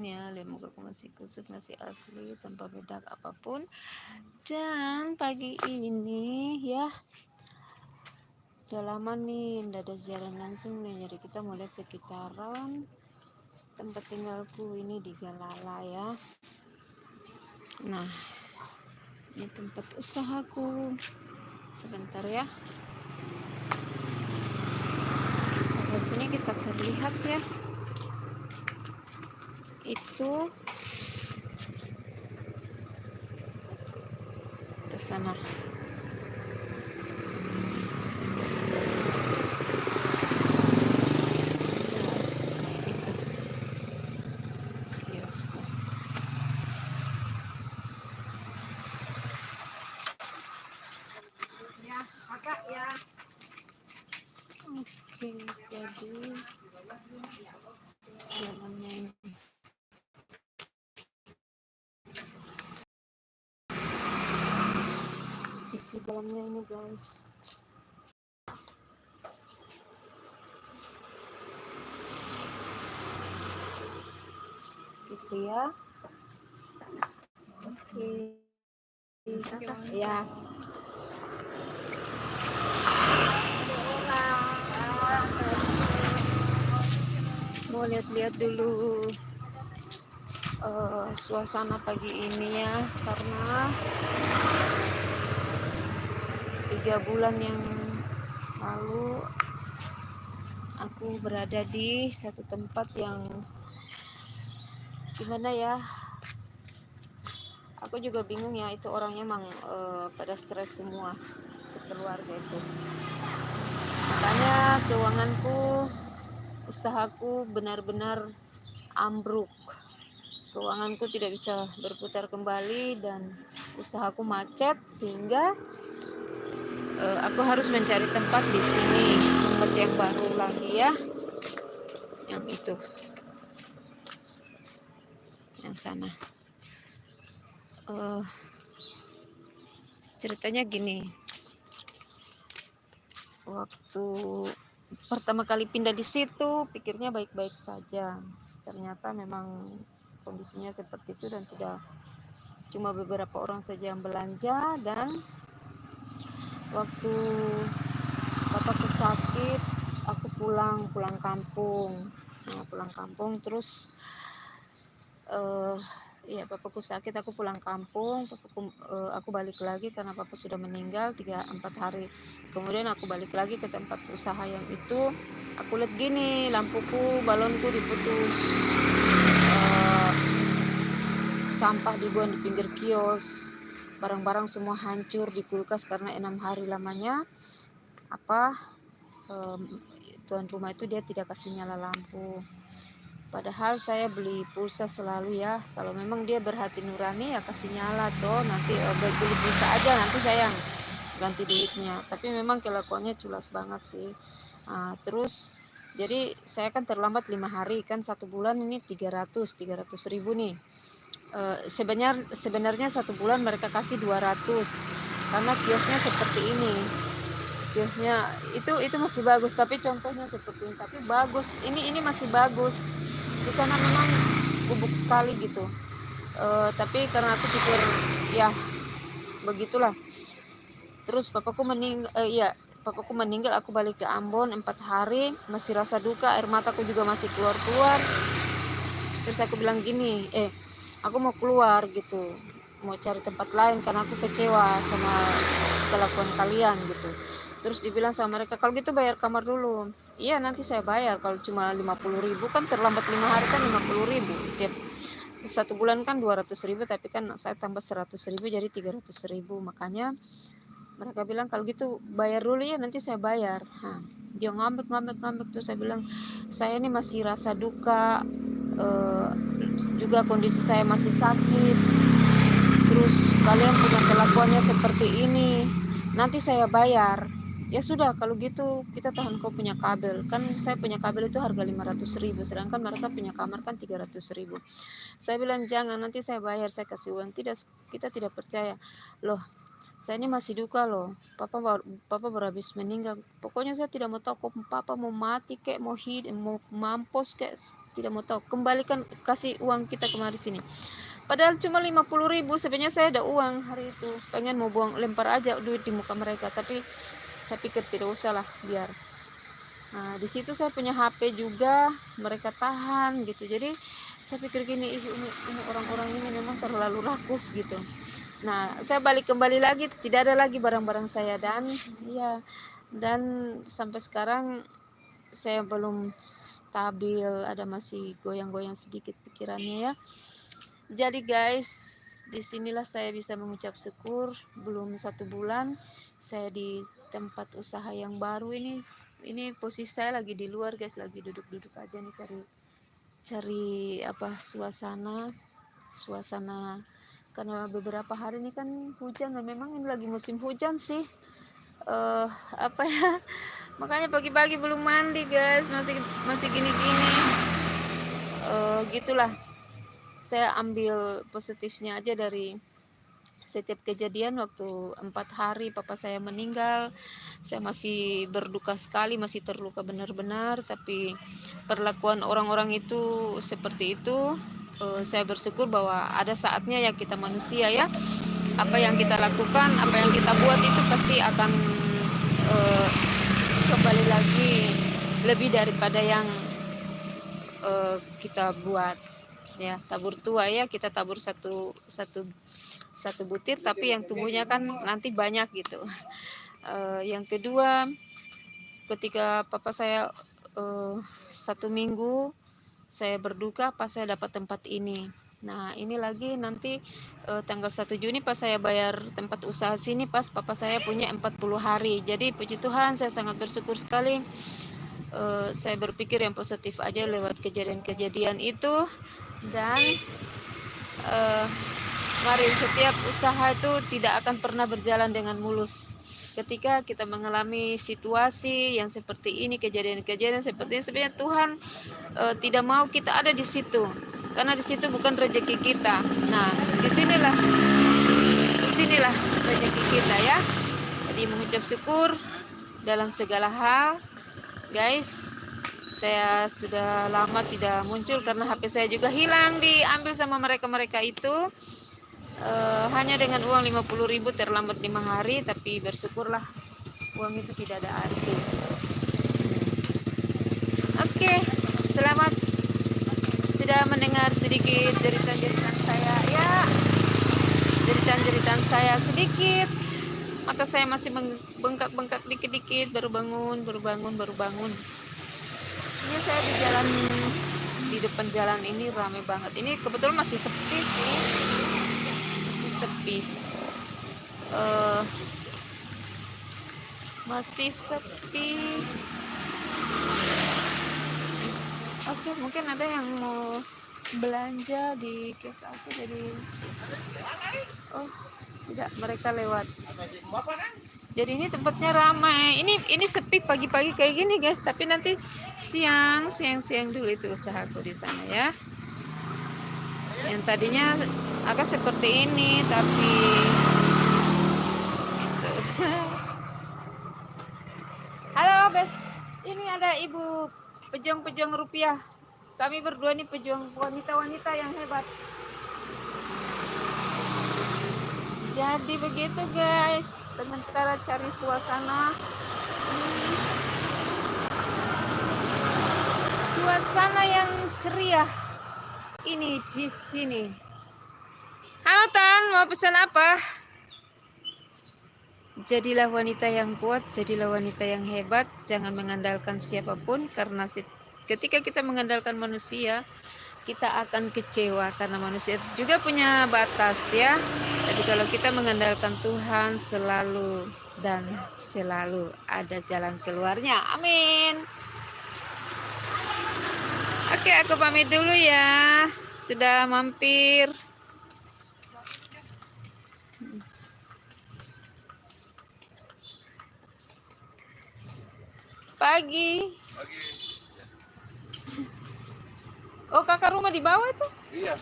ya, lihat muka aku masih kusut, masih asli tanpa bedak apapun. Dan pagi ini ya udah lama nih nggak ada siaran langsung nih, jadi kita mau lihat sekitaran tempat tinggalku ini di Galala ya. Nah, ini tempat usahaku. Sebentar ya. Di sini kita terlihat ya. Itu ke sana. Oke, jadi jalannya ini isi dalamnya ini guys. Gitu ya. Oke. Ya. Mau lihat-lihat dulu suasana pagi ini ya, karena 3 bulan yang lalu aku berada di satu tempat yang gimana ya, aku juga bingung ya, itu orangnya emang pada stres semua sekeluarga itu. Makanya keuanganku, usahaku benar-benar ambruk. Keuanganku tidak bisa berputar kembali dan usahaku macet, sehingga aku harus mencari tempat di sini, tempat yang baru lagi ya, yang itu, yang sana. Ceritanya gini, waktu pertama kali pindah di situ pikirnya baik-baik saja, ternyata memang kondisinya seperti itu dan tidak cuma beberapa orang saja yang belanja. Dan waktu bapakku sakit, aku pulang kampung. Nah, pulang kampung terus ya bapakku sakit, aku pulang kampung, aku balik lagi karena papa sudah meninggal 3-4 hari kemudian. Aku balik lagi ke tempat usaha yang itu, aku lihat gini, lampuku, balonku diputus, sampah dibuang di pinggir kios, barang-barang semua hancur di kulkas karena 6 hari lamanya tuan rumah itu dia tidak kasih nyala lampu. Padahal saya beli pulsa selalu ya, kalau memang dia berhati nurani ya kasih nyala toh, nanti beli pulsa aja, nanti saya yang ganti duitnya. Tapi memang kelakuannya culas banget sih. Terus jadi saya kan terlambat 5 hari, kan 1 bulan ini 300 ribu nih. Sebenarnya 1 bulan mereka kasih 200 karena kiosnya seperti ini. Kiosnya itu masih bagus, tapi contohnya seperti ini, tapi bagus. Ini masih bagus. Di sana memang gubuk sekali gitu. Tapi karena aku pikir ya begitulah. Terus papaku meninggal, aku balik ke Ambon 4 hari, masih rasa duka, air mataku juga masih keluar-keluar. Terus aku bilang gini, aku mau keluar gitu, mau cari tempat lain karena aku kecewa sama kelakuan kalian gitu. Terus dibilang sama mereka, kalau gitu bayar kamar dulu. Iya, nanti saya bayar. Kalau cuma 50 ribu kan, terlambat 5 hari kan 50 ribu. Tiap 1 bulan kan 200 ribu, tapi kan saya tambah 100 ribu jadi 300 ribu. Makanya mereka bilang, kalau gitu bayar dulu ya, nanti saya bayar. Dia ngambek. Terus saya bilang, saya ini masih rasa duka, juga kondisi saya masih sakit, terus kalian punya kelakuannya seperti ini, nanti saya bayar. Ya sudah, kalau gitu kita tahan, kau punya kabel, kan saya punya kabel itu harga 500 ribu, sedangkan mereka punya kamar kan 300 ribu. Saya bilang jangan, nanti saya bayar, saya kasih uang. Tidak, kita tidak percaya. Loh, saya ini masih duka loh, papa baru habis meninggal. Pokoknya saya tidak mau tahu kok papa mau mati kek, mau hidup, mau mampus kek, tidak mau tahu, kembalikan, kasih uang kita kemari sini. Padahal cuma 50.000, sebenarnya saya ada uang hari itu, pengen mau buang, lempar aja duit di muka mereka, tapi saya pikir tidak usah lah, biar. Nah di situ saya punya HP juga, mereka tahan gitu. Jadi saya pikir gini, ini orang-orang ini memang terlalu rakus gitu. Nah saya balik kembali lagi, tidak ada lagi barang-barang saya, dan ya, dan sampai sekarang saya belum stabil, ada masih goyang-goyang sedikit pikirannya ya. Jadi guys, disinilah saya bisa mengucap syukur, belum 1 bulan saya di tempat usaha yang baru ini. Ini posisi saya lagi di luar guys, lagi duduk-duduk aja nih, cari apa, suasana karena beberapa hari ini kan hujan, dan memang ini lagi musim hujan sih. Apa ya, makanya pagi-pagi belum mandi guys, masih gini-gini. Gitulah, saya ambil positifnya aja dari setiap kejadian. Waktu 4 hari papa saya meninggal, saya masih berduka sekali, masih terluka benar-benar, tapi perlakuan orang-orang itu seperti itu. Saya bersyukur bahwa ada saatnya ya, kita manusia ya, apa yang kita lakukan, apa yang kita buat itu pasti akan kembali lagi lebih daripada yang kita buat ya. Tabur tua ya, kita tabur satu butir, tapi yang tumbuhnya kan nanti banyak gitu. Yang kedua, ketika papa saya 1 minggu saya berduka, pas saya dapat tempat ini. Nah ini lagi nanti tanggal 1 Juni pas saya bayar tempat usaha sini, pas papa saya punya 40 hari. Jadi puji Tuhan, saya sangat bersyukur sekali. Saya berpikir yang positif aja lewat kejadian-kejadian itu. Dan mari, setiap usaha itu tidak akan pernah berjalan dengan mulus. Ketika kita mengalami situasi yang seperti ini, kejadian-kejadian seperti ini, sebenarnya Tuhan tidak mau kita ada di situ, karena di situ bukan rezeki kita. Nah disinilah rezeki kita ya. Jadi mengucap syukur dalam segala hal guys. Saya sudah lama tidak muncul karena HP saya juga hilang, diambil sama mereka itu. Hanya dengan uang 50.000 terlambat 5 hari, tapi bersyukurlah uang itu tidak ada arti. Oke, selamat sudah mendengar sedikit jeritan saya ya. Jeritan saya sedikit, mata saya masih bengkak dikit-dikit, baru bangun. Ini saya di depan jalan ini ramai banget. Ini kebetulan masih sepi sih, masih sepi. Oke, mungkin ada yang mau belanja di kes aku, jadi tidak, mereka lewat. Jadi ini tempatnya ramai. Ini sepi pagi-pagi kayak gini guys, tapi nanti siang dulu itu usahaku di sana ya. Yang tadinya akan seperti ini, tapi gitu. Halo bes, ini ada ibu pejuang rupiah. Kami berdua nih pejuang, wanita-wanita yang hebat. Jadi begitu guys, sementara cari suasana yang ceria ini di sini. Halo Tan, mau pesan apa? Jadilah wanita yang kuat, jadilah wanita yang hebat, jangan mengandalkan siapapun, karena ketika kita mengandalkan manusia, kita akan kecewa, karena manusia juga punya batas ya. Tapi kalau kita mengandalkan Tuhan, selalu dan selalu ada jalan keluarnya. Amin. Oke, aku pamit dulu ya. Sudah mampir. Pagi. Oh, kakak rumah di bawah itu? Iya.